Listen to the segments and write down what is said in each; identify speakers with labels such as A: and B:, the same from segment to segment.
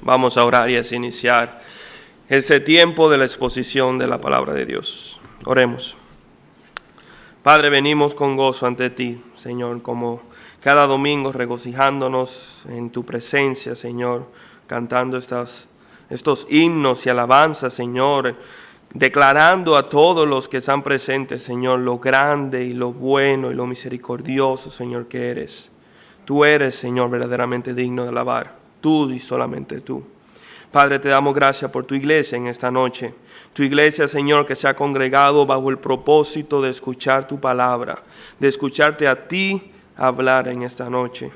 A: Vamos a orar y así iniciar ese tiempo de la exposición de la palabra de Dios. Oremos. Padre, venimos con gozo ante ti, Señor, como cada domingo regocijándonos en tu presencia, Señor, cantando estos himnos y alabanzas, Señor, declarando a todos los que están presentes, Señor, lo grande y lo bueno y lo misericordioso, Señor, que eres. Tú eres, Señor, verdaderamente digno de alabar, tú y solamente tú. Padre, te damos gracias por tu iglesia en esta noche. Tu iglesia, Señor, que se ha congregado bajo el propósito de escuchar tu palabra, de escucharte a ti hablar en esta noche.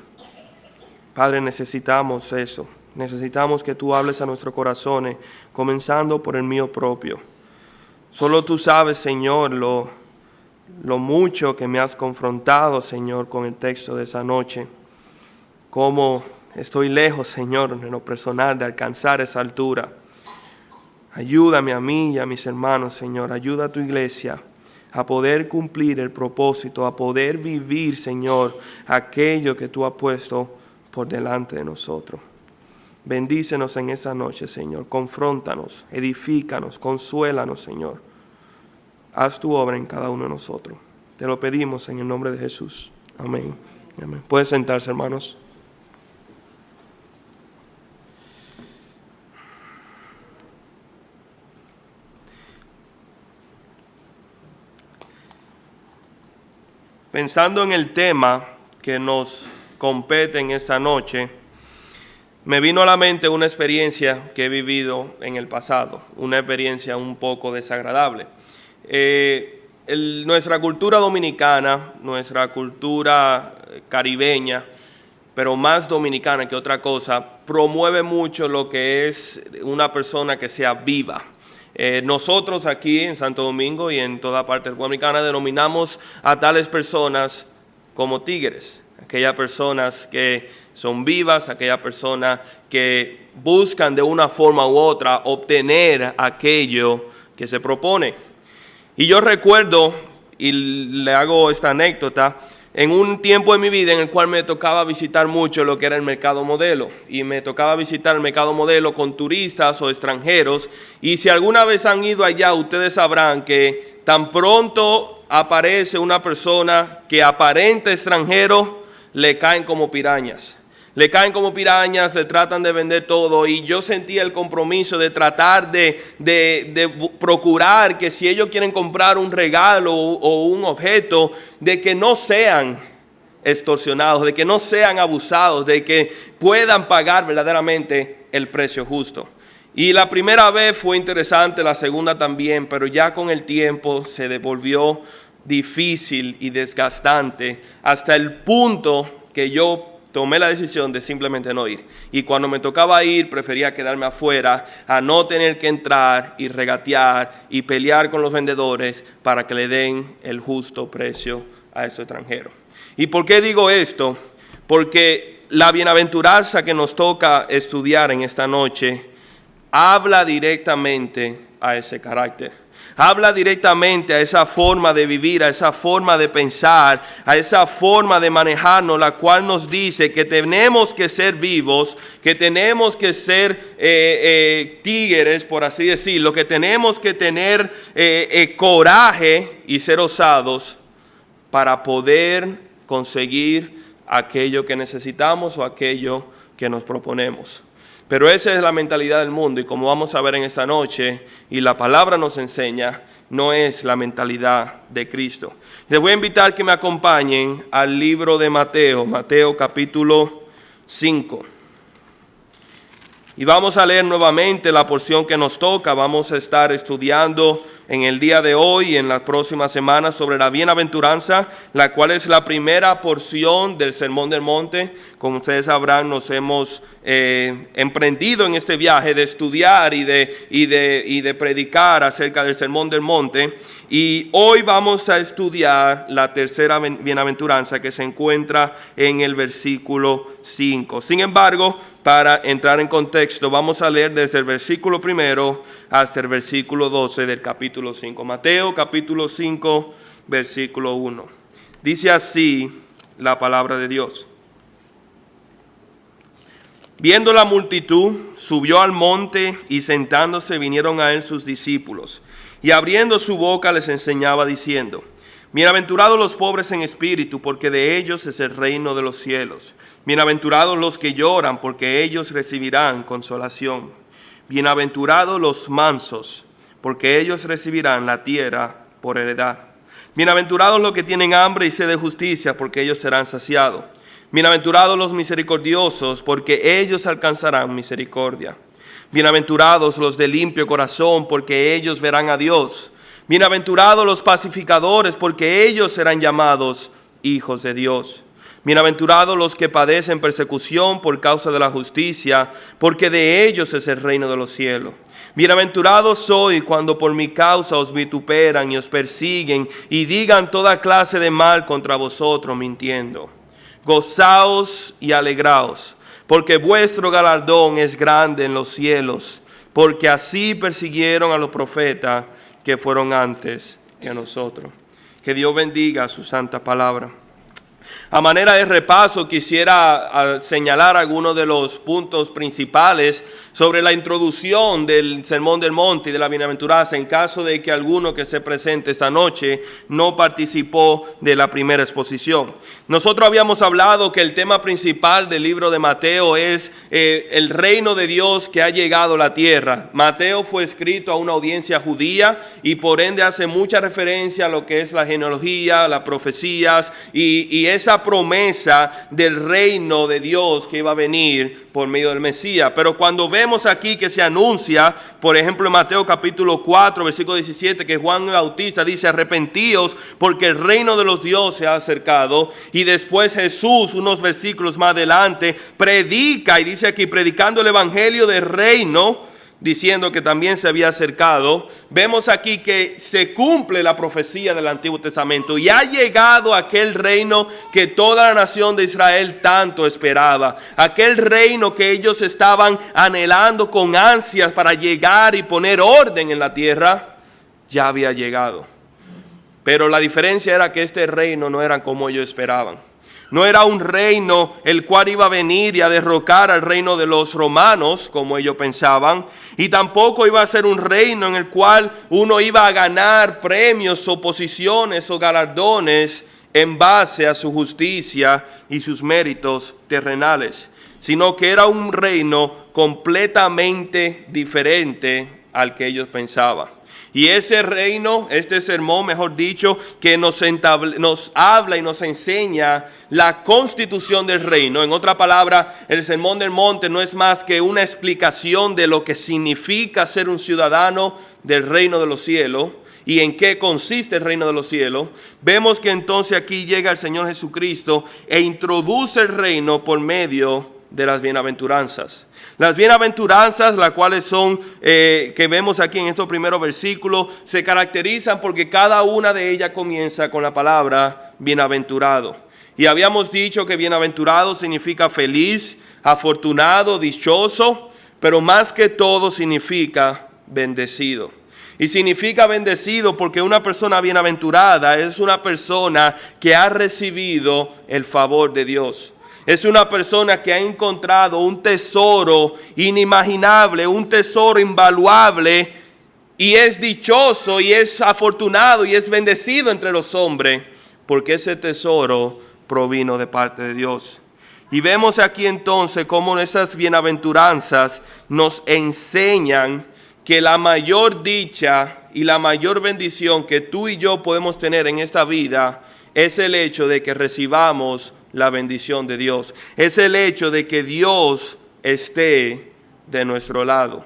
A: Padre, necesitamos eso. Necesitamos que tú hables a nuestros corazones, comenzando por el mío propio. Solo tú sabes, Señor, lo mucho que me has confrontado, Señor, con el texto de esa noche. Cómo estoy lejos, Señor, en lo personal de alcanzar esa altura. Ayúdame a mí y a mis hermanos, Señor. Ayuda a tu iglesia a poder cumplir el propósito, a poder vivir, Señor, aquello que tú has puesto por delante de nosotros. Bendícenos en esta noche, Señor. Confróntanos, edifícanos, consuélanos, Señor. Haz tu obra en cada uno de nosotros. Te lo pedimos en el nombre de Jesús. Amén. Amén. Pueden sentarse, hermanos. Pensando en el tema que nos compete en esta noche, me vino a la mente una experiencia que he vivido en el pasado, una experiencia un poco desagradable. Nuestra cultura dominicana, nuestra cultura caribeña, pero más dominicana que otra cosa, promueve mucho lo que es una persona que sea viva. Nosotros aquí en Santo Domingo y en toda parte dominicana denominamos a tales personas como tigres, aquellas personas que son vivas, aquellas personas que buscan de una forma u otra obtener aquello que se propone. Y yo recuerdo, y le hago esta anécdota, en un tiempo de mi vida en el cual me tocaba visitar mucho lo que era el mercado modelo. Y me tocaba visitar el mercado modelo con turistas o extranjeros. Y si alguna vez han ido allá, ustedes sabrán que tan pronto aparece una persona que aparenta extranjero, le caen como pirañas. Le tratan de vender todo, y yo sentía el compromiso de tratar de procurar que si ellos quieren comprar un regalo o un objeto, de que no sean extorsionados, de que no sean abusados, de que puedan pagar verdaderamente el precio justo. Y la primera vez fue interesante, la segunda también, pero ya con el tiempo se devolvió difícil y desgastante hasta el punto que yo tomé la decisión de simplemente no ir. Y cuando me tocaba ir, prefería quedarme afuera a no tener que entrar y regatear y pelear con los vendedores para que le den el justo precio a esos extranjeros. ¿Y por qué digo esto? Porque la bienaventuranza que nos toca estudiar en esta noche habla directamente a ese carácter. Habla directamente a esa forma de vivir, a esa forma de pensar, a esa forma de manejarnos, la cual nos dice que tenemos que ser vivos, que tenemos que ser tigres, por así decirlo, que tenemos que tener coraje y ser osados para poder conseguir aquello que necesitamos o aquello que nos proponemos. Pero esa es la mentalidad del mundo, y como vamos a ver en esta noche, y la palabra nos enseña, no es la mentalidad de Cristo. Les voy a invitar que me acompañen al libro de Mateo, Mateo capítulo 5. Y vamos a leer nuevamente la porción que nos toca. Vamos a estar estudiando en el día de hoy y en las próximas semanas sobre la bienaventuranza, la cual es la primera porción del Sermón del Monte. Como ustedes sabrán, nos hemos emprendido en este viaje de estudiar y de predicar acerca del Sermón del Monte. Y hoy vamos a estudiar la tercera bienaventuranza, que se encuentra en el versículo 5. Sin embargo, para entrar en contexto, vamos a leer desde el versículo 1 hasta el versículo 12 del capítulo 5. Mateo capítulo 5, versículo 1. Dice así la palabra de Dios. Viendo la multitud, subió al monte y sentándose vinieron a él sus discípulos. Y abriendo su boca les enseñaba diciendo: Bienaventurados los pobres en espíritu, porque de ellos es el reino de los cielos. Bienaventurados los que lloran, porque ellos recibirán consolación. Bienaventurados los mansos, porque ellos recibirán la tierra por heredad. Bienaventurados los que tienen hambre y sed de justicia, porque ellos serán saciados. Bienaventurados los misericordiosos, porque ellos alcanzarán misericordia. Bienaventurados los de limpio corazón, porque ellos verán a Dios. Bienaventurados los pacificadores, porque ellos serán llamados hijos de Dios. Bienaventurados los que padecen persecución por causa de la justicia, porque de ellos es el reino de los cielos. Bienaventurados sois cuando por mi causa os vituperan y os persiguen y digan toda clase de mal contra vosotros mintiendo. Gozaos y alegraos, porque vuestro galardón es grande en los cielos, porque así persiguieron a los profetas que fueron antes que a nosotros. Que Dios bendiga su santa palabra. A manera de repaso, quisiera señalar algunos de los puntos principales sobre la introducción del Sermón del Monte y de la Bienaventuranza, en caso de que alguno que se presente esta noche no participó de la primera exposición. Nosotros habíamos hablado que el tema principal del libro de Mateo es el reino de Dios que ha llegado a la tierra. Mateo fue escrito a una audiencia judía y por ende hace mucha referencia a lo que es la genealogía, las profecías y esa promesa del reino de Dios que iba a venir por medio del Mesías. Pero cuando vemos aquí que se anuncia, por ejemplo en Mateo capítulo 4, versículo 17, que Juan el Bautista dice: arrepentíos porque el reino de los dioses se ha acercado. Y después Jesús, unos versículos más adelante, predica y dice aquí, predicando el evangelio del reino, diciendo que también se había acercado. Vemos aquí que se cumple la profecía del Antiguo Testamento y ha llegado aquel reino que toda la nación de Israel tanto esperaba. Aquel reino que ellos estaban anhelando con ansias para llegar y poner orden en la tierra, ya había llegado. Pero la diferencia era que este reino no era como ellos esperaban. No era un reino el cual iba a venir y a derrocar al reino de los romanos, como ellos pensaban. Y tampoco iba a ser un reino en el cual uno iba a ganar premios o posiciones o galardones en base a su justicia y sus méritos terrenales. Sino que era un reino completamente diferente al que ellos pensaban. Y ese reino, este sermón, mejor dicho, que nos habla y nos enseña la constitución del reino. En otra palabra, el Sermón del Monte no es más que una explicación de lo que significa ser un ciudadano del reino de los cielos y en qué consiste el reino de los cielos. Vemos que entonces aquí llega el Señor Jesucristo e introduce el reino por medio de las bienaventuranzas. Las bienaventuranzas, las cuales son, que vemos aquí en estos primeros versículos, se caracterizan porque cada una de ellas comienza con la palabra bienaventurado. Y habíamos dicho que bienaventurado significa feliz, afortunado, dichoso, pero más que todo significa bendecido. Y significa bendecido porque una persona bienaventurada es una persona que ha recibido el favor de Dios. Es una persona que ha encontrado un tesoro inimaginable, un tesoro invaluable, y es dichoso y es afortunado y es bendecido entre los hombres, porque ese tesoro provino de parte de Dios. Y vemos aquí entonces cómo esas bienaventuranzas nos enseñan que la mayor dicha y la mayor bendición que tú y yo podemos tener en esta vida es el hecho de que recibamos la bendición de Dios. Es el hecho de que Dios esté de nuestro lado.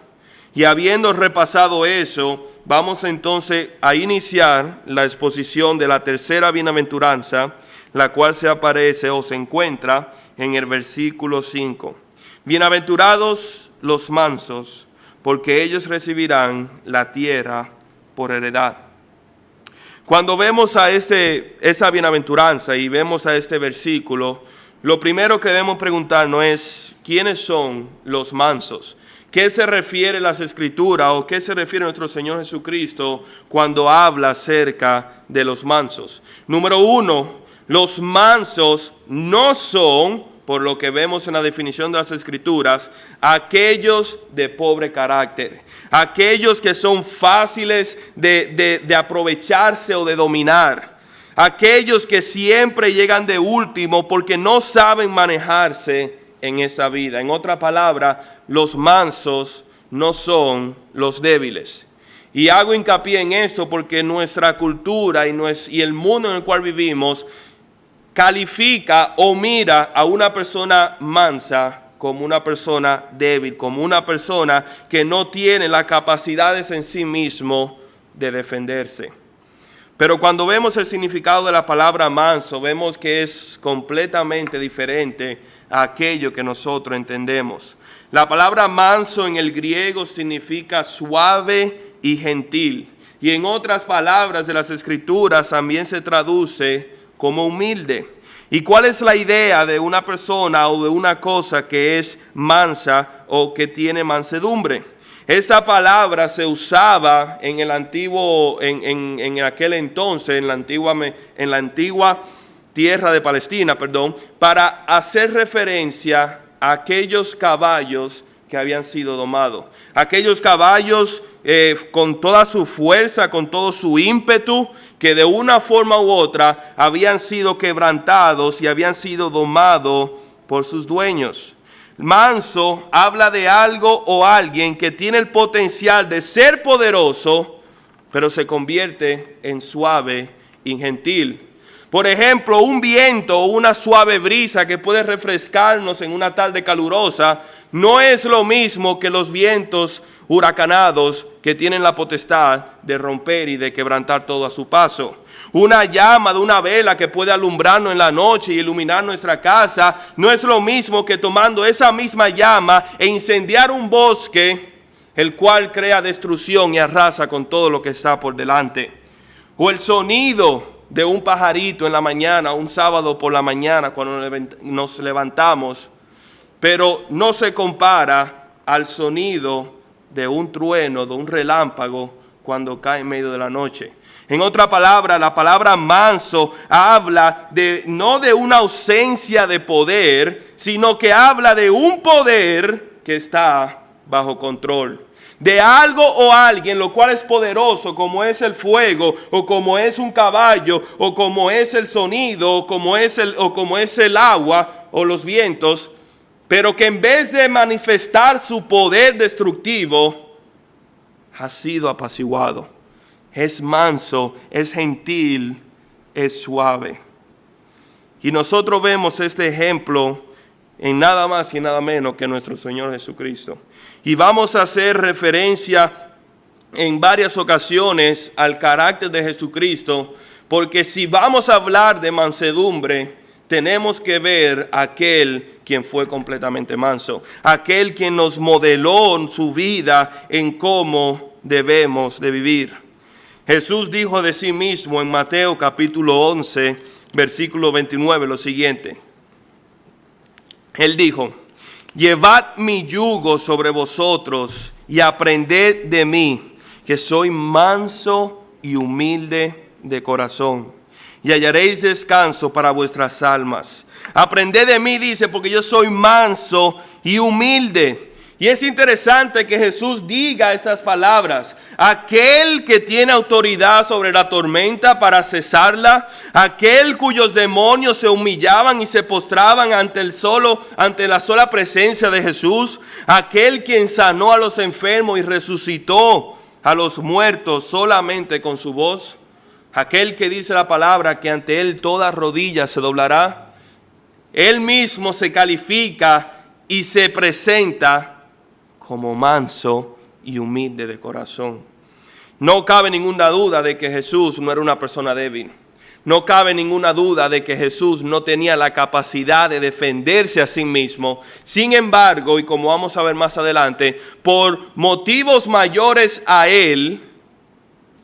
A: Y habiendo repasado eso, vamos entonces a iniciar la exposición de la tercera bienaventuranza, la cual se aparece o se encuentra en el versículo 5. Bienaventurados los mansos, porque ellos recibirán la tierra por heredad. Cuando vemos a esa bienaventuranza y vemos a este versículo, lo primero que debemos preguntarnos es: ¿quiénes son los mansos? ¿Qué se refiere las Escrituras o qué se refiere nuestro Señor Jesucristo cuando habla acerca de los mansos? Número uno, los mansos no son por lo que vemos en la definición de las Escrituras, aquellos de pobre carácter, aquellos que son fáciles de aprovecharse o de dominar, aquellos que siempre llegan de último porque no saben manejarse en esa vida. En otra palabra, los mansos no son los débiles. Y hago hincapié en eso porque nuestra cultura y el mundo en el cual vivimos califica o mira a una persona mansa como una persona débil, como una persona que no tiene las capacidades en sí mismo de defenderse. Pero cuando vemos el significado de la palabra manso, vemos que es completamente diferente a aquello que nosotros entendemos. La palabra manso en el griego significa suave y gentil. Y en otras palabras de las Escrituras también se traduce como humilde. ¿Y cuál es la idea de una persona o de una cosa que es mansa o que tiene mansedumbre? Esta palabra se usaba en el antiguo, en aquel entonces, en la antigua tierra de Palestina, para hacer referencia a aquellos caballos que habían sido domados. Aquellos caballos con toda su fuerza, con todo su ímpetu, que de una forma u otra habían sido quebrantados y habían sido domados por sus dueños. Manso habla de algo o alguien que tiene el potencial de ser poderoso, pero se convierte en suave y gentil. Por ejemplo, un viento o una suave brisa que puede refrescarnos en una tarde calurosa no es lo mismo que los vientos huracanados que tienen la potestad de romper y de quebrantar todo a su paso. Una llama de una vela que puede alumbrarnos en la noche y iluminar nuestra casa no es lo mismo que tomando esa misma llama e incendiar un bosque, el cual crea destrucción y arrasa con todo lo que está por delante. O el sonido de un pajarito en la mañana, un sábado por la mañana cuando nos levantamos, pero no se compara al sonido de un trueno, de un relámpago cuando cae en medio de la noche. En otra palabra, la palabra manso habla no de una ausencia de poder, sino que habla de un poder que está bajo control. De algo o alguien lo cual es poderoso, como es el fuego, o como es un caballo, o como es el sonido, o como es el agua o los vientos, pero que en vez de manifestar su poder destructivo, ha sido apaciguado. Es manso, es gentil, es suave. Y nosotros vemos este ejemplo en nada más y nada menos que nuestro Señor Jesucristo. Y vamos a hacer referencia en varias ocasiones al carácter de Jesucristo, porque si vamos a hablar de mansedumbre, tenemos que ver a aquel quien fue completamente manso, aquel quien nos modeló su vida en cómo debemos de vivir. Jesús dijo de sí mismo en Mateo capítulo 11, versículo 29, lo siguiente. Él dijo: llevad mi yugo sobre vosotros y aprended de mí, que soy manso y humilde de corazón, y hallaréis descanso para vuestras almas. Aprended de mí, dice, porque yo soy manso y humilde. Y es interesante que Jesús diga estas palabras. Aquel que tiene autoridad sobre la tormenta para cesarla, aquel cuyos demonios se humillaban y se postraban ante la sola presencia de Jesús, aquel quien sanó a los enfermos y resucitó a los muertos solamente con su voz, aquel que dice la palabra que ante él toda rodilla se doblará. Él mismo se califica y se presenta como manso y humilde de corazón. No cabe ninguna duda de que Jesús no era una persona débil. No cabe ninguna duda de que Jesús no tenía la capacidad de defenderse a sí mismo. Sin embargo, y como vamos a ver más adelante, por motivos mayores a él,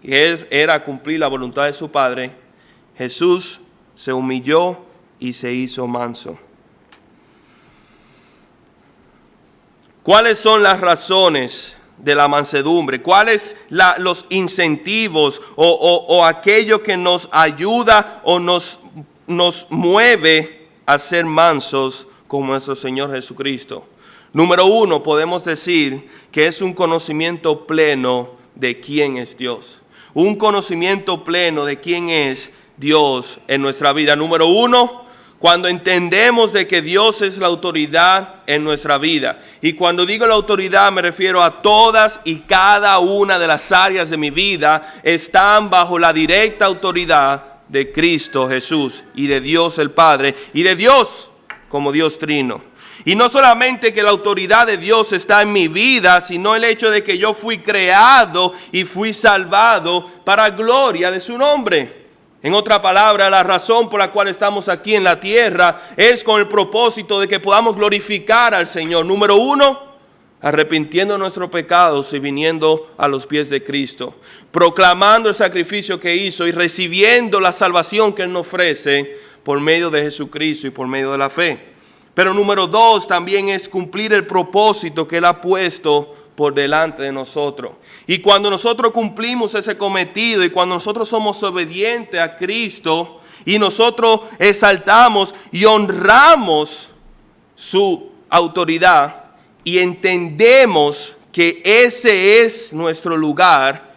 A: que era cumplir la voluntad de su Padre, Jesús se humilló y se hizo manso. ¿Cuáles son las razones de la mansedumbre? ¿Cuáles los incentivos o aquello que nos ayuda o nos mueve a ser mansos como nuestro Señor Jesucristo. Número 1, podemos decir que es un conocimiento pleno de quién es Dios. Un conocimiento pleno de quién es Dios en nuestra vida. Número 1, cuando entendemos de que Dios es la autoridad en nuestra vida. Y cuando digo la autoridad me refiero a todas y cada una de las áreas de mi vida están bajo la directa autoridad de Cristo Jesús y de Dios el Padre y de Dios como Dios Trino. Y no solamente que la autoridad de Dios está en mi vida, sino el hecho de que yo fui creado y fui salvado para gloria de su nombre. En otra palabra, la razón por la cual estamos aquí en la tierra es con el propósito de que podamos glorificar al Señor. Número 1, arrepintiendo de nuestros pecados y viniendo a los pies de Cristo, proclamando el sacrificio que hizo y recibiendo la salvación que Él nos ofrece por medio de Jesucristo y por medio de la fe. Pero número 2 también es cumplir el propósito que Él ha puesto por delante de nosotros. Y cuando nosotros cumplimos ese cometido y cuando nosotros somos obedientes a Cristo y nosotros exaltamos y honramos su autoridad y entendemos que ese es nuestro lugar,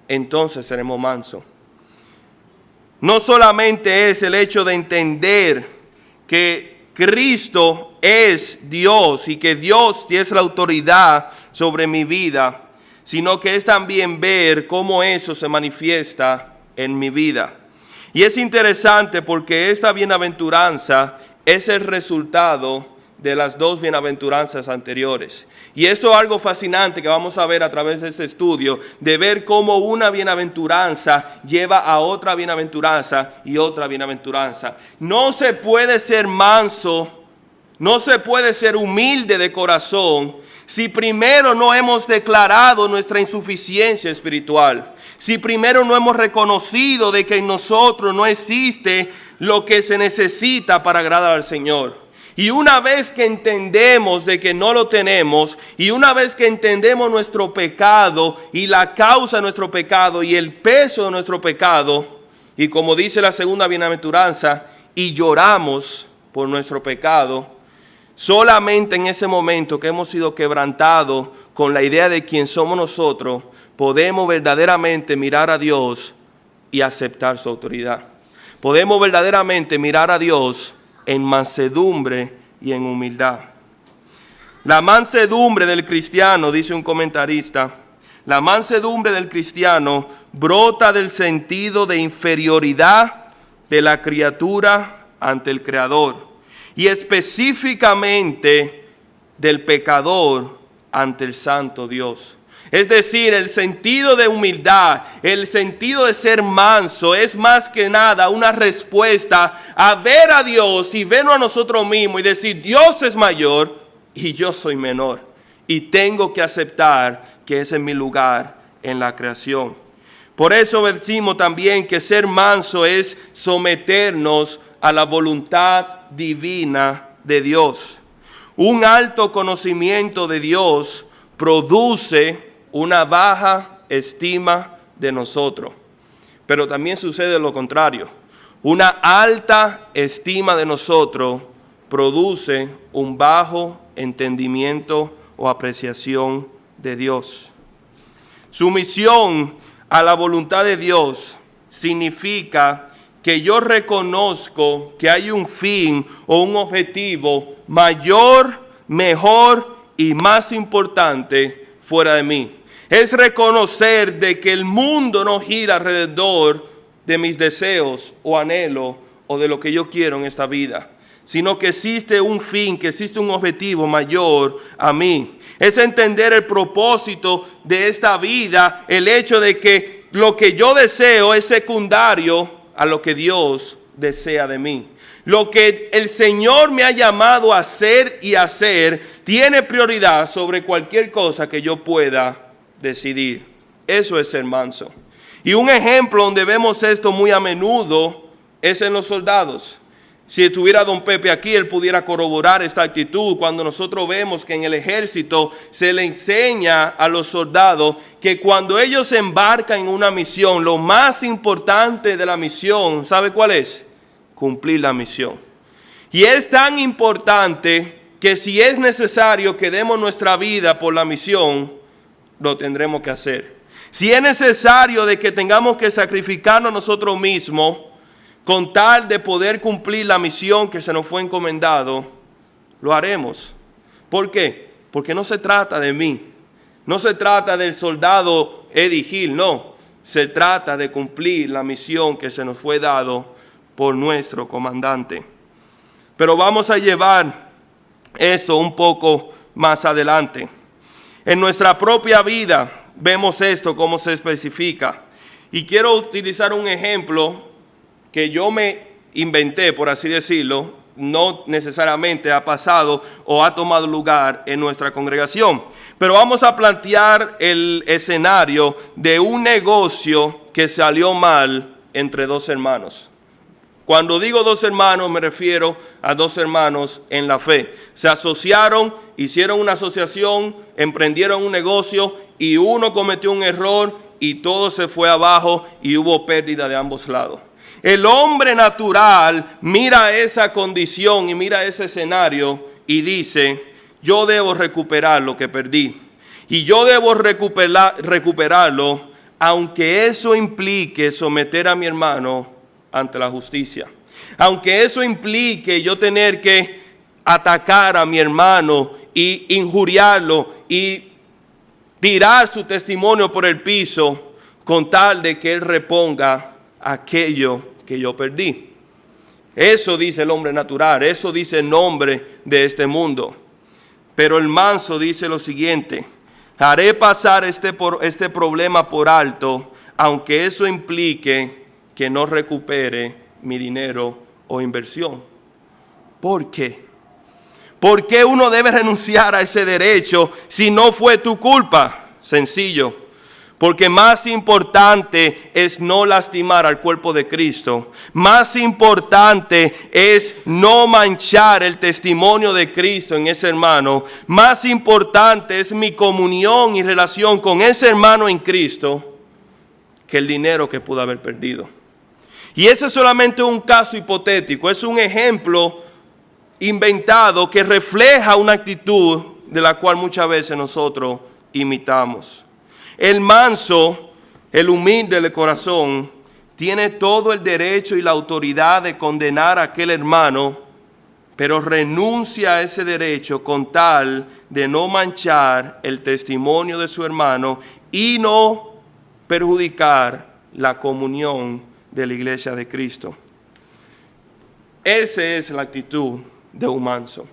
A: entonces seremos mansos. No solamente es el hecho de entender que Cristo es Dios y que Dios es la autoridad sobre mi vida, sino que es también ver cómo eso se manifiesta en mi vida. Y es interesante porque esta bienaventuranza es el resultado de las dos bienaventuranzas anteriores. Y eso es algo fascinante que vamos a ver a través de este estudio, de ver cómo una bienaventuranza lleva a otra bienaventuranza y otra bienaventuranza. No se puede ser manso, no se puede ser humilde de corazón si primero no hemos declarado nuestra insuficiencia espiritual. Si primero no hemos reconocido de que en nosotros no existe lo que se necesita para agradar al Señor. Y una vez que entendemos de que no lo tenemos, y una vez que entendemos nuestro pecado y la causa de nuestro pecado y el peso de nuestro pecado, y como dice la segunda bienaventuranza, y lloramos por nuestro pecado, solamente en ese momento que hemos sido quebrantados con la idea de quién somos nosotros, podemos verdaderamente mirar a Dios y aceptar su autoridad. Podemos verdaderamente mirar a Dios en mansedumbre y en humildad. La mansedumbre del cristiano, dice un comentarista, la mansedumbre del cristiano brota del sentido de inferioridad de la criatura ante el Creador y específicamente del pecador ante el santo Dios. Es decir, el sentido de humildad, el sentido de ser manso es más que nada una respuesta a ver a Dios y vernos a nosotros mismos y decir, Dios es mayor y yo soy menor. Y tengo que aceptar que ese es mi lugar en la creación. Por eso decimos también que ser manso es someternos a la voluntad divina de Dios. Un alto conocimiento de Dios produce una baja estima de nosotros. Pero también sucede lo contrario. Una alta estima de nosotros produce un bajo entendimiento o apreciación de Dios. Sumisión a la voluntad de Dios significa que yo reconozco que hay un fin o un objetivo mayor, mejor y más importante fuera de mí. Es reconocer de que el mundo no gira alrededor de mis deseos o anhelos o de lo que yo quiero en esta vida, sino que existe un fin, que existe un objetivo mayor a mí. Es entender el propósito de esta vida, el hecho de que lo que yo deseo es secundario a lo que Dios desea de mí. Lo que el Señor me ha llamado a hacer y hacer tiene prioridad sobre cualquier cosa que yo pueda decidir. Eso es ser manso. Y un ejemplo donde vemos esto muy a menudo es en los soldados. Si estuviera don Pepe aquí, él pudiera corroborar esta actitud. Cuando nosotros vemos que en el ejército se le enseña a los soldados que cuando ellos se embarcan en una misión, lo más importante de la misión, ¿sabe cuál es? Cumplir la misión. Y es tan importante que si es necesario que demos nuestra vida por la misión, lo tendremos que hacer. Si es necesario de que tengamos que sacrificarnos nosotros mismos con tal de poder cumplir la misión que se nos fue encomendado, lo haremos. ¿Por qué? Porque no se trata de mí, no se trata del soldado Eddie Hill, no. Se trata de cumplir la misión que se nos fue dado por nuestro comandante. Pero vamos a llevar esto un poco más adelante. En nuestra propia vida vemos esto, cómo se especifica. Y quiero utilizar un ejemplo que yo me inventé, por así decirlo, no necesariamente ha pasado o ha tomado lugar en nuestra congregación. Pero vamos a plantear el escenario de un negocio que salió mal entre dos hermanos. Cuando digo dos hermanos me refiero a dos hermanos en la fe. Se asociaron, hicieron una asociación, emprendieron un negocio y uno cometió un error y todo se fue abajo y hubo pérdida de ambos lados. El hombre natural mira esa condición y mira ese escenario y dice, yo debo recuperar lo que perdí. Y yo debo recuperarlo, aunque eso implique someter a mi hermano ante la justicia. Aunque eso implique yo tener que atacar a mi hermano y injuriarlo y tirar su testimonio por el piso con tal de que él reponga aquello que yo perdí. Eso dice el hombre natural, eso dice el hombre de este mundo. Pero el manso dice lo siguiente: haré pasar este problema por alto, aunque eso implique que no recupere mi dinero o inversión. ¿Por qué? ¿Por qué uno debe renunciar a ese derecho si no fue tu culpa? Sencillo. Porque más importante es no lastimar al cuerpo de Cristo. Más importante es no manchar el testimonio de Cristo en ese hermano. Más importante es mi comunión y relación con ese hermano en Cristo que el dinero que pudo haber perdido. Y ese es solamente un caso hipotético, es un ejemplo inventado que refleja una actitud de la cual muchas veces nosotros imitamos. El manso, el humilde de corazón, tiene todo el derecho y la autoridad de condenar a aquel hermano, pero renuncia a ese derecho con tal de no manchar el testimonio de su hermano y no perjudicar la comunión de la iglesia de Cristo. Esa es la actitud de un manso.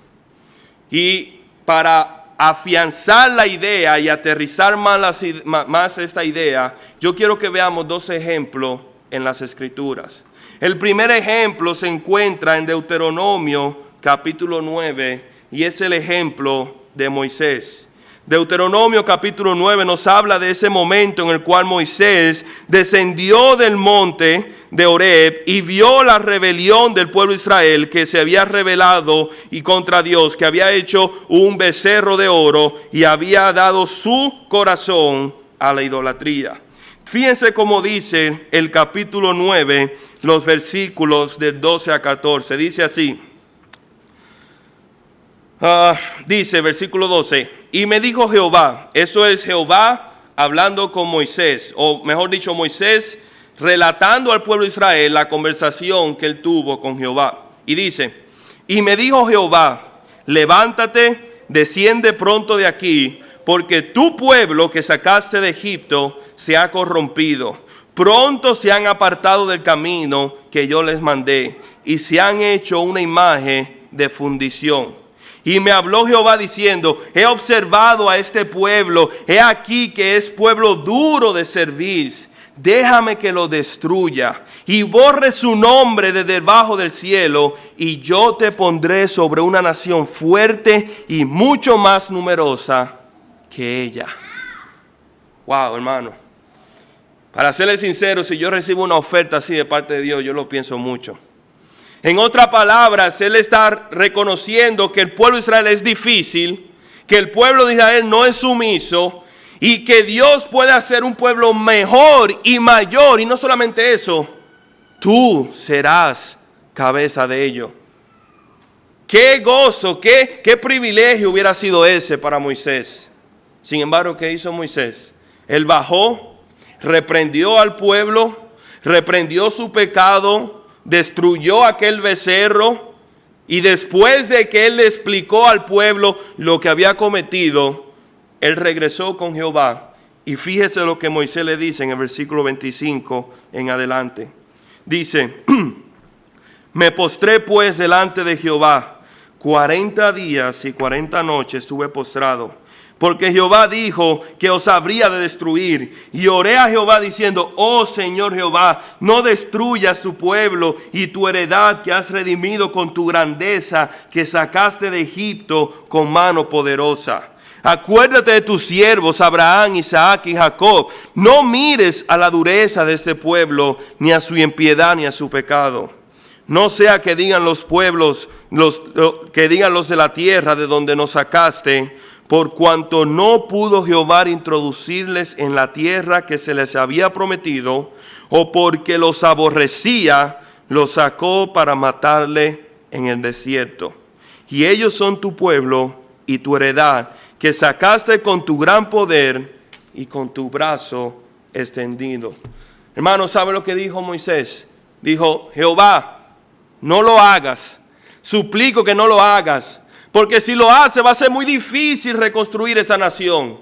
A: Y para afianzar la idea y aterrizar más esta idea, yo quiero que veamos dos ejemplos en las Escrituras. El primer ejemplo se encuentra en Deuteronomio capítulo 9 y es el ejemplo de Moisés. Deuteronomio capítulo 9 nos habla de ese momento en el cual Moisés descendió del monte de Horeb y vio la rebelión del pueblo de Israel que se había rebelado y contra Dios, que había hecho un becerro de oro y había dado su corazón a la idolatría. Fíjense cómo dice el capítulo 9, los versículos del 12 a 14. Dice así. Dice versículo 12, y me dijo Jehová, eso es Jehová hablando con Moisés, o mejor dicho Moisés relatando al pueblo de Israel la conversación que él tuvo con Jehová. Y dice, y me dijo Jehová, levántate, desciende pronto de aquí, porque tu pueblo que sacaste de Egipto se ha corrompido. Pronto se han apartado del camino que yo les mandé y se han hecho una imagen de fundición. Y me habló Jehová diciendo, he observado a este pueblo, he aquí que es pueblo duro de servir. Déjame que lo destruya y borre su nombre de debajo del cielo, y yo te pondré sobre una nación fuerte y mucho más numerosa que ella. Wow, hermano. Para serles sincero, si yo recibo una oferta así de parte de Dios, yo lo pienso mucho. En otras palabras, él está reconociendo que el pueblo de Israel es difícil, que el pueblo de Israel no es sumiso y que Dios puede hacer un pueblo mejor y mayor. Y no solamente eso, tú serás cabeza de ello. Qué gozo, qué privilegio hubiera sido ese para Moisés. Sin embargo, ¿qué hizo Moisés? Él bajó, reprendió al pueblo, reprendió su pecado, destruyó aquel becerro, y después de que él le explicó al pueblo lo que había cometido, él regresó con Jehová. Y fíjese lo que Moisés le dice en el versículo 25 en adelante. Dice, me postré pues delante de Jehová, 40 días y 40 noches estuve postrado, porque Jehová dijo que os habría de destruir. Y oré a Jehová diciendo, oh Señor Jehová, no destruyas tu pueblo y tu heredad que has redimido con tu grandeza, que sacaste de Egipto con mano poderosa. Acuérdate de tus siervos Abraham, Isaac y Jacob. No mires a la dureza de este pueblo, ni a su impiedad, ni a su pecado. No sea que digan los pueblos, que digan los de la tierra de donde nos sacaste, por cuanto no pudo Jehová introducirles en la tierra que se les había prometido, o porque los aborrecía, los sacó para matarle en el desierto. Y ellos son tu pueblo y tu heredad, que sacaste con tu gran poder y con tu brazo extendido. Hermanos, ¿sabe lo que dijo Moisés? Dijo, Jehová, no lo hagas, suplico que no lo hagas, porque si lo hace va a ser muy difícil reconstruir esa nación.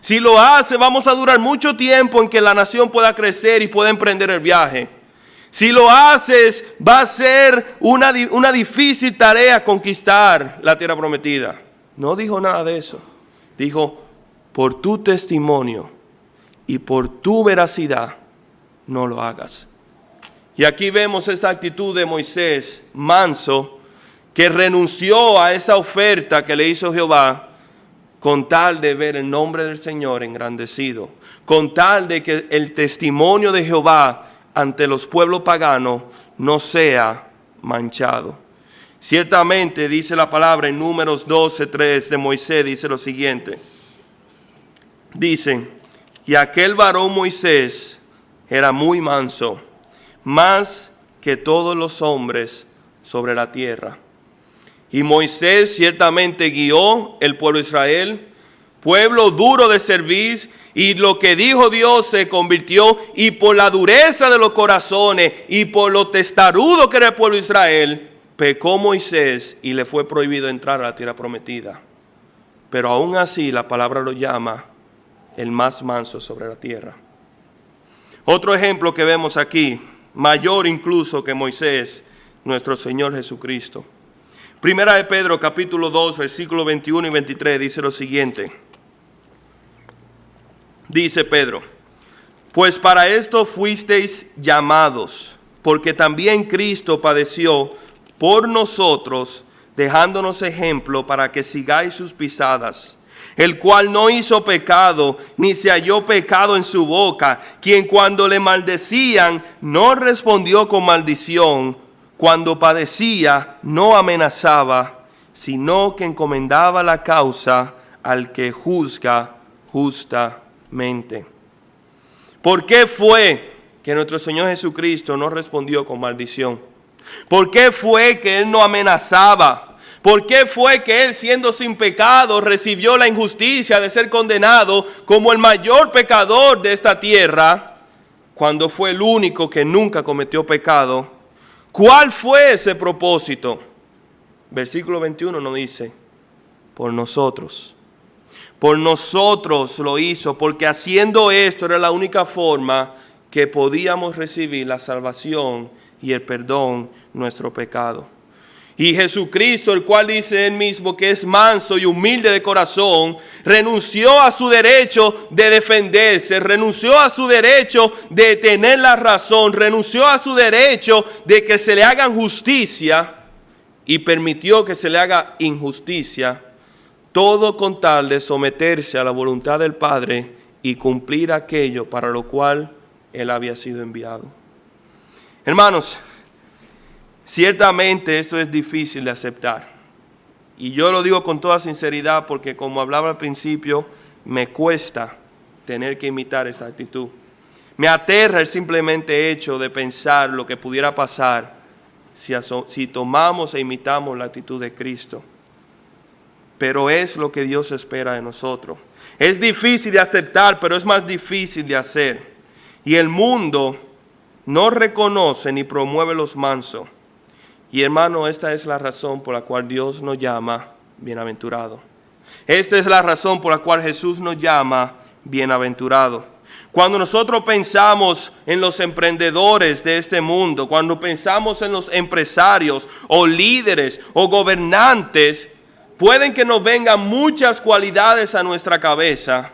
A: Si lo hace vamos a durar mucho tiempo en que la nación pueda crecer y pueda emprender el viaje. Si lo haces va a ser una difícil tarea conquistar la tierra prometida. No dijo nada de eso. Dijo, por tu testimonio y por tu veracidad no lo hagas. Y aquí vemos esta actitud de Moisés, manso, que renunció a esa oferta que le hizo Jehová con tal de ver el nombre del Señor engrandecido, con tal de que el testimonio de Jehová ante los pueblos paganos no sea manchado. Ciertamente dice la palabra en Números 12:3 de Moisés, dice lo siguiente. Dice, y aquel varón Moisés era muy manso, más que todos los hombres sobre la tierra. Y Moisés ciertamente guió el pueblo de Israel, pueblo duro de servir, y lo que dijo Dios se convirtió, y por la dureza de los corazones y por lo testarudo que era el pueblo de Israel, pecó Moisés y le fue prohibido entrar a la tierra prometida. Pero aún así la palabra lo llama el más manso sobre la tierra. Otro ejemplo que vemos aquí, mayor incluso que Moisés, nuestro Señor Jesucristo. Primera de Pedro capítulo 2 versículos 21 y 23 dice lo siguiente. Dice Pedro, pues para esto fuisteis llamados, porque también Cristo padeció por nosotros, dejándonos ejemplo para que sigáis sus pisadas, el cual no hizo pecado, ni se halló pecado en su boca, quien cuando le maldecían no respondió con maldición, cuando padecía no amenazaba, sino que encomendaba la causa al que juzga justamente. ¿Por qué fue que nuestro Señor Jesucristo no respondió con maldición? ¿Por qué fue que Él no amenazaba? ¿Por qué fue que Él, siendo sin pecado, recibió la injusticia de ser condenado como el mayor pecador de esta tierra, cuando fue el único que nunca cometió pecado? ¿Cuál fue ese propósito? Versículo 21 nos dice, por nosotros. Por nosotros lo hizo, porque haciendo esto era la única forma que podíamos recibir la salvación y el perdón de nuestro pecado. Y Jesucristo, el cual dice él mismo que es manso y humilde de corazón, renunció a su derecho de defenderse, renunció a su derecho de tener la razón, renunció a su derecho de que se le haga justicia y permitió que se le haga injusticia, todo con tal de someterse a la voluntad del Padre y cumplir aquello para lo cual él había sido enviado. Hermanos, ciertamente esto es difícil de aceptar. Y yo lo digo con toda sinceridad porque, como hablaba al principio, me cuesta tener que imitar esa actitud. Me aterra el simplemente hecho de pensar lo que pudiera pasar si tomamos e imitamos la actitud de Cristo. Pero es lo que Dios espera de nosotros. Es difícil de aceptar, pero es más difícil de hacer. Y el mundo no reconoce ni promueve los mansos. Y hermano, esta es la razón por la cual Dios nos llama bienaventurado. Esta es la razón por la cual Jesús nos llama bienaventurado. Cuando nosotros pensamos en los emprendedores de este mundo, cuando pensamos en los empresarios o líderes o gobernantes, pueden que nos vengan muchas cualidades a nuestra cabeza,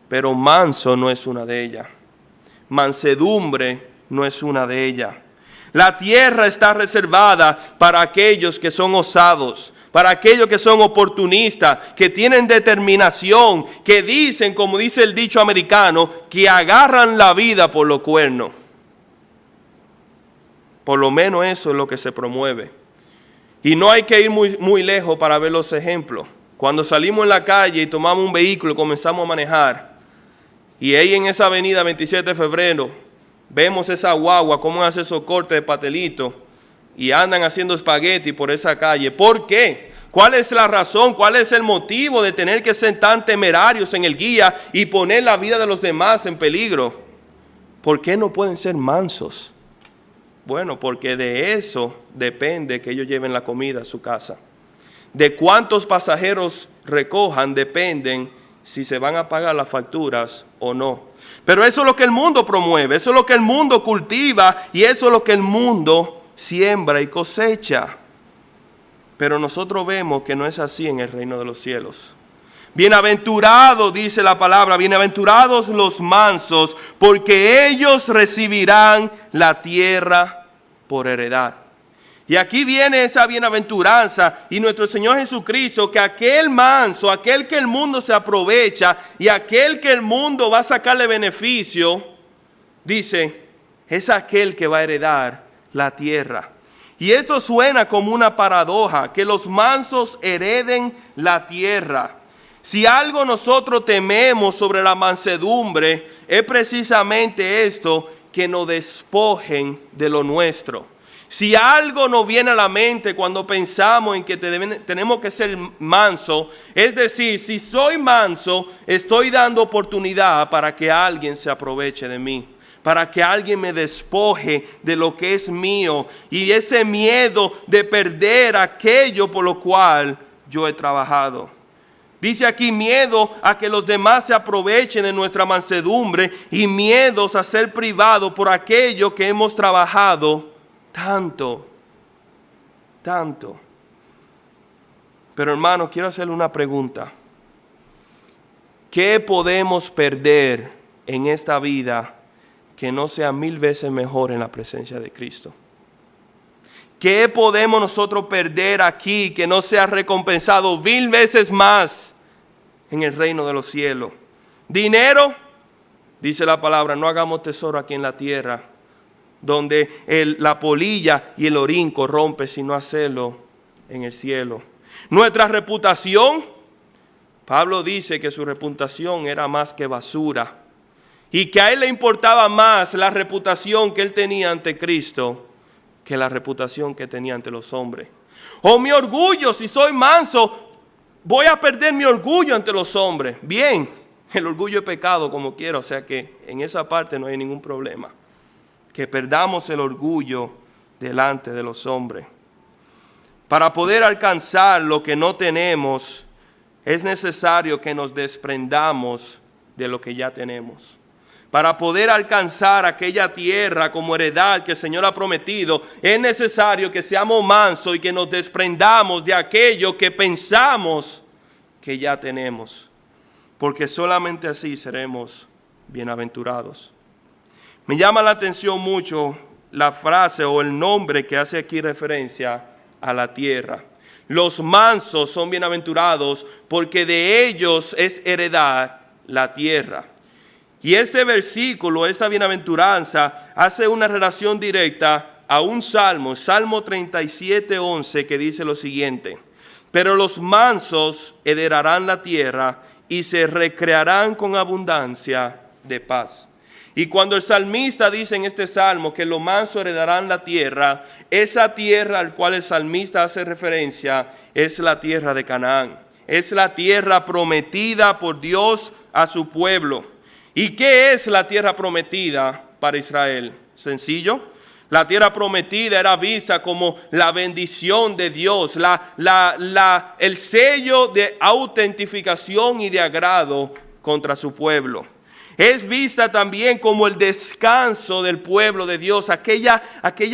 A: pero manso no es una de ellas. Mansedumbre no es una de ellas. La tierra está reservada para aquellos que son osados, para aquellos que son oportunistas, que tienen determinación, que dicen, como dice el dicho americano, que agarran la vida por los cuernos. Por lo menos eso es lo que se promueve. Y no hay que ir muy lejos para ver los ejemplos. Cuando salimos en la calle y tomamos un vehículo y comenzamos a manejar, y ahí en esa avenida 27 de febrero, vemos esa guagua, cómo hace esos cortes de pastelito y andan haciendo espagueti por esa calle. ¿Por qué? ¿Cuál es la razón? ¿Cuál es el motivo de tener que ser tan temerarios en el guía y poner la vida de los demás en peligro? ¿Por qué no pueden ser mansos? Bueno, porque de eso depende que ellos lleven la comida a su casa. De cuántos pasajeros recojan dependen si se van a pagar las facturas o no. Pero eso es lo que el mundo promueve, eso es lo que el mundo cultiva y eso es lo que el mundo siembra y cosecha. Pero nosotros vemos que no es así en el reino de los cielos. Bienaventurados, dice la palabra, bienaventurados los mansos, porque ellos recibirán la tierra por heredad. Y aquí viene esa bienaventuranza y nuestro Señor Jesucristo, que aquel manso, aquel que el mundo se aprovecha y aquel que el mundo va a sacarle beneficio, dice, es aquel que va a heredar la tierra. Y esto suena como una paradoja, que los mansos hereden la tierra. Si algo nosotros tememos sobre la mansedumbre, es precisamente esto, que nos despojen de lo nuestro. Si algo nos viene a la mente cuando pensamos en que tenemos que ser manso, es decir, si soy manso, estoy dando oportunidad para que alguien se aproveche de mí, para que alguien me despoje de lo que es mío y ese miedo de perder aquello por lo cual yo he trabajado. Dice aquí miedo a que los demás se aprovechen de nuestra mansedumbre y miedos a ser privados por aquello que hemos trabajado tanto. Pero hermano, quiero hacerle una pregunta. ¿Qué podemos perder en esta vida que no sea 1000 veces mejor en la presencia de Cristo? ¿Qué podemos nosotros perder aquí que no sea recompensado 1000 veces más en el reino de los cielos? ¿Dinero? Dice la palabra, no hagamos tesoro aquí en la tierra, donde la polilla y el orín corrompe, sino hacerlo en el cielo. Nuestra reputación, Pablo dice que su reputación era más que basura y que a él le importaba más la reputación que él tenía ante Cristo que la reputación que tenía ante los hombres. O mi orgullo, si soy manso, voy a perder mi orgullo ante los hombres. Bien, el orgullo es pecado como quiera, o sea que en esa parte no hay ningún problema. Que perdamos el orgullo delante de los hombres. Para poder alcanzar lo que no tenemos, es necesario que nos desprendamos de lo que ya tenemos. Para poder alcanzar aquella tierra como heredad que el Señor ha prometido, es necesario que seamos mansos y que nos desprendamos de aquello que pensamos que ya tenemos. Porque solamente así seremos bienaventurados. Me llama la atención mucho la frase o el nombre que hace aquí referencia a la tierra. Los mansos son bienaventurados porque de ellos es heredad la tierra. Y este versículo, esta bienaventuranza, hace una relación directa a un salmo, Salmo 37:11, que dice lo siguiente: pero los mansos heredarán la tierra y se recrearán con abundancia de paz. Y cuando el salmista dice en este salmo que los mansos heredarán la tierra, esa tierra al cual el salmista hace referencia es la tierra de Canaán. Es la tierra prometida por Dios a su pueblo. ¿Y qué es la tierra prometida para Israel? Sencillo. La tierra prometida era vista como la bendición de Dios, el sello de autentificación y de agrado contra su pueblo. Es vista también como el descanso del pueblo de Dios, aquella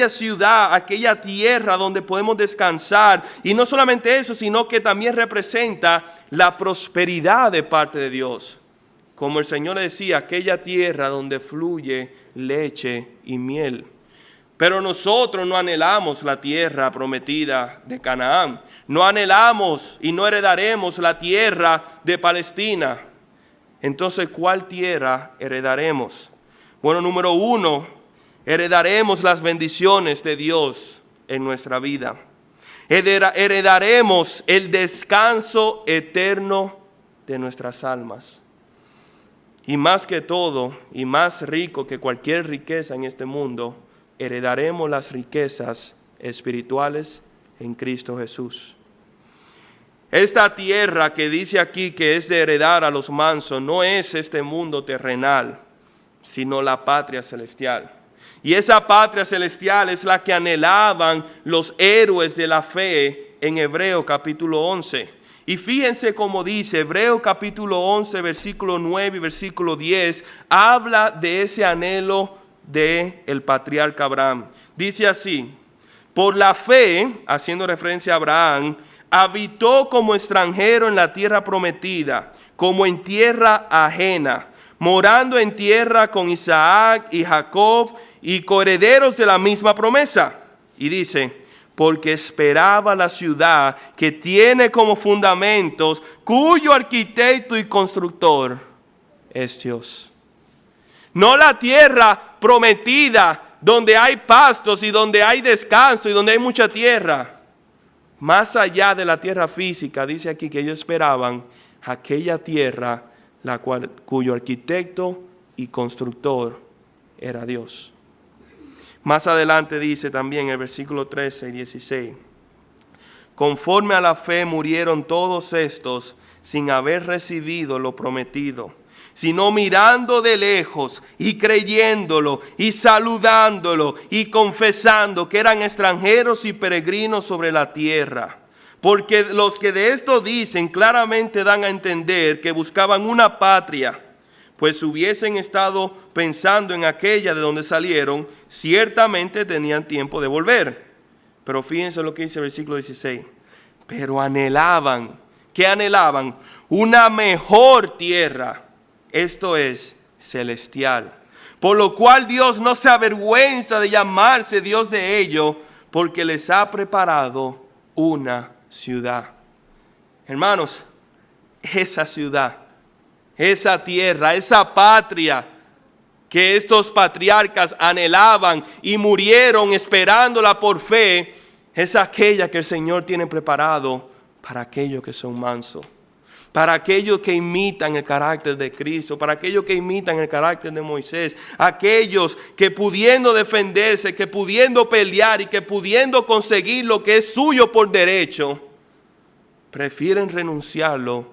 A: ciudad, aquella tierra donde podemos descansar. Y no solamente eso, sino que también representa la prosperidad de parte de Dios. Como el Señor decía, aquella tierra donde fluye leche y miel. Pero nosotros no anhelamos la tierra prometida de Canaán. No anhelamos y no heredaremos la tierra de Palestina. Entonces, ¿cuál tierra heredaremos? Bueno, número 1, heredaremos las bendiciones de Dios en nuestra vida. Heredaremos el descanso eterno de nuestras almas. Y más que todo, y más rico que cualquier riqueza en este mundo, heredaremos las riquezas espirituales en Cristo Jesús. Esta tierra que dice aquí que es de heredar a los mansos no es este mundo terrenal, sino la patria celestial. Y esa patria celestial es la que anhelaban los héroes de la fe en Hebreo capítulo 11. Y fíjense cómo dice Hebreo capítulo 11, versículo 9 y versículo 10, habla de ese anhelo del patriarca Abraham. Dice así: por la fe, haciendo referencia a Abraham, habitó como extranjero en la tierra prometida, como en tierra ajena, morando en tierra con Isaac y Jacob y coherederos de la misma promesa. Y dice, porque esperaba la ciudad que tiene como fundamentos, cuyo arquitecto y constructor es Dios. No la tierra prometida donde hay pastos y donde hay descanso y donde hay mucha tierra. Más allá de la tierra física, dice aquí que ellos esperaban aquella tierra cuyo arquitecto y constructor era Dios. Más adelante dice también en el versículo 13 y 16, conforme a la fe murieron todos estos sin haber recibido lo prometido, sino mirando de lejos y creyéndolo y saludándolo y confesando que eran extranjeros y peregrinos sobre la tierra. Porque los que de esto dicen claramente dan a entender que buscaban una patria, pues si hubiesen estado pensando en aquella de donde salieron, ciertamente tenían tiempo de volver. Pero fíjense lo que dice el versículo 16. Pero anhelaban, ¿qué anhelaban? Una mejor tierra. Esto es celestial. Por lo cual Dios no se avergüenza de llamarse Dios de ellos, porque les ha preparado una ciudad. Hermanos, esa ciudad, esa tierra, esa patria que estos patriarcas anhelaban y murieron esperándola por fe, es aquella que el Señor tiene preparado para aquellos que son mansos. Para aquellos que imitan el carácter de Cristo, para aquellos que imitan el carácter de Moisés, aquellos que pudiendo defenderse, que pudiendo pelear y que pudiendo conseguir lo que es suyo por derecho, prefieren renunciarlo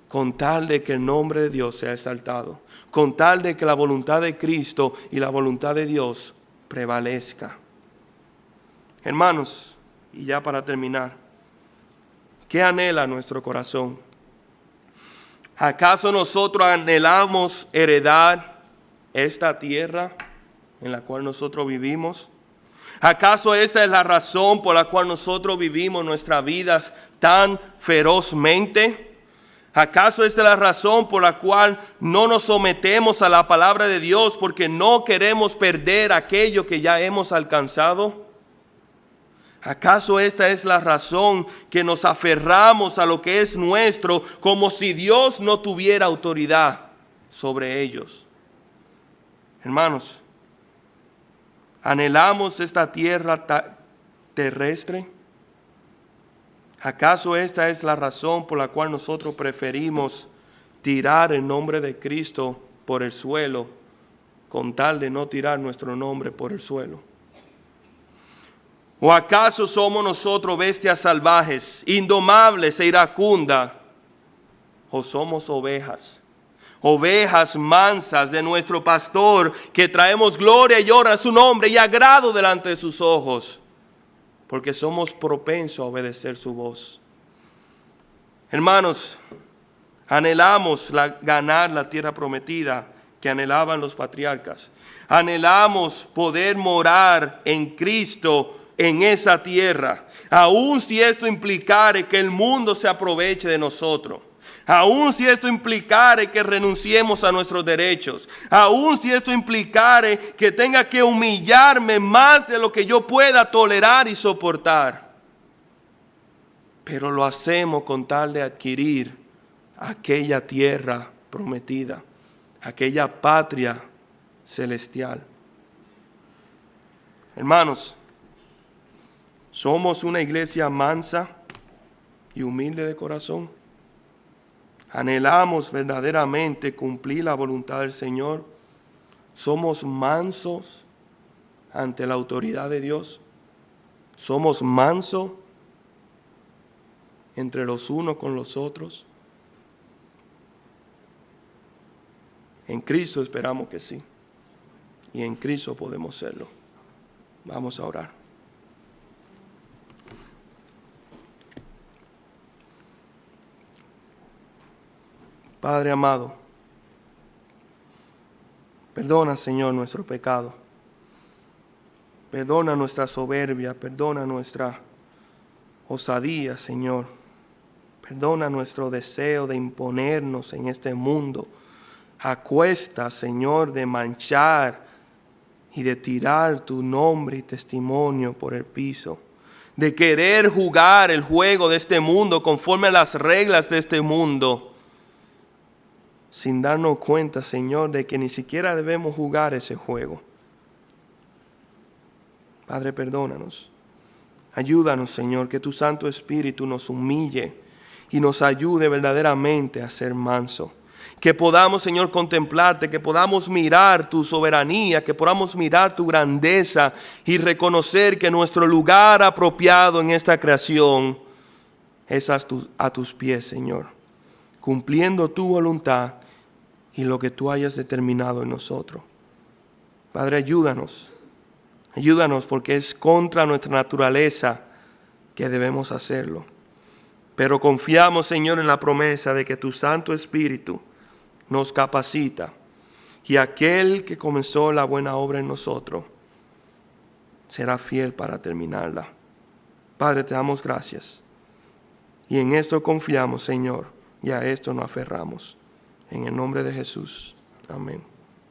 A: con tal de que el nombre de Dios sea exaltado, con tal de que la voluntad de Cristo y la voluntad de Dios prevalezca. Hermanos, y ya para terminar, ¿qué anhela nuestro corazón? ¿Acaso nosotros anhelamos heredar esta tierra en la cual nosotros vivimos? ¿Acaso esta es la razón por la cual nosotros vivimos nuestras vidas tan ferozmente? ¿Acaso esta es la razón por la cual no nos sometemos a la palabra de Dios porque no queremos perder aquello que ya hemos alcanzado? ¿Acaso esta es la razón que nos aferramos a lo que es nuestro como si Dios no tuviera autoridad sobre ellos? Hermanos, ¿anhelamos esta tierra terrestre? ¿Acaso esta es la razón por la cual nosotros preferimos tirar el nombre de Cristo por el suelo con tal de no tirar nuestro nombre por el suelo? ¿O acaso somos nosotros bestias salvajes, indomables e iracundas? ¿O somos ovejas? Ovejas mansas de nuestro pastor, que traemos gloria y honra a su nombre y agrado delante de sus ojos, porque somos propensos a obedecer su voz. Hermanos, anhelamos ganar la tierra prometida que anhelaban los patriarcas. Anhelamos poder morar en Cristo en esa tierra, aun si esto implicare que el mundo se aproveche de nosotros, aun si esto implicare que renunciemos a nuestros derechos, aun si esto implicare que tenga que humillarme más de lo que yo pueda tolerar y soportar. Pero lo hacemos con tal de adquirir aquella tierra prometida, aquella patria celestial. Hermanos, somos una iglesia mansa y humilde de corazón. Anhelamos verdaderamente cumplir la voluntad del Señor. Somos mansos ante la autoridad de Dios. Somos mansos entre los unos con los otros. En Cristo esperamos que sí. Y en Cristo podemos serlo. Vamos a orar. Padre amado, perdona, Señor, nuestro pecado. Perdona nuestra soberbia, perdona nuestra osadía, Señor. Perdona nuestro deseo de imponernos en este mundo a cuesta, Señor, de manchar y de tirar tu nombre y testimonio por el piso. De querer jugar el juego de este mundo conforme a las reglas de este mundo, sin darnos cuenta, Señor, de que ni siquiera debemos jugar ese juego. Padre, perdónanos. Ayúdanos, Señor, que tu Santo Espíritu nos humille y nos ayude verdaderamente a ser manso. Que podamos, Señor, contemplarte, que podamos mirar tu soberanía, que podamos mirar tu grandeza y reconocer que nuestro lugar apropiado en esta creación es a tus pies, Señor, cumpliendo tu voluntad y lo que tú hayas determinado en nosotros. Padre, ayúdanos porque es contra nuestra naturaleza que debemos hacerlo. Pero confiamos, Señor, en la promesa de que tu Santo Espíritu nos capacita y aquel que comenzó la buena obra en nosotros será fiel para terminarla. Padre, te damos gracias y en esto confiamos, Señor, y a esto nos aferramos. En el nombre de Jesús. Amén.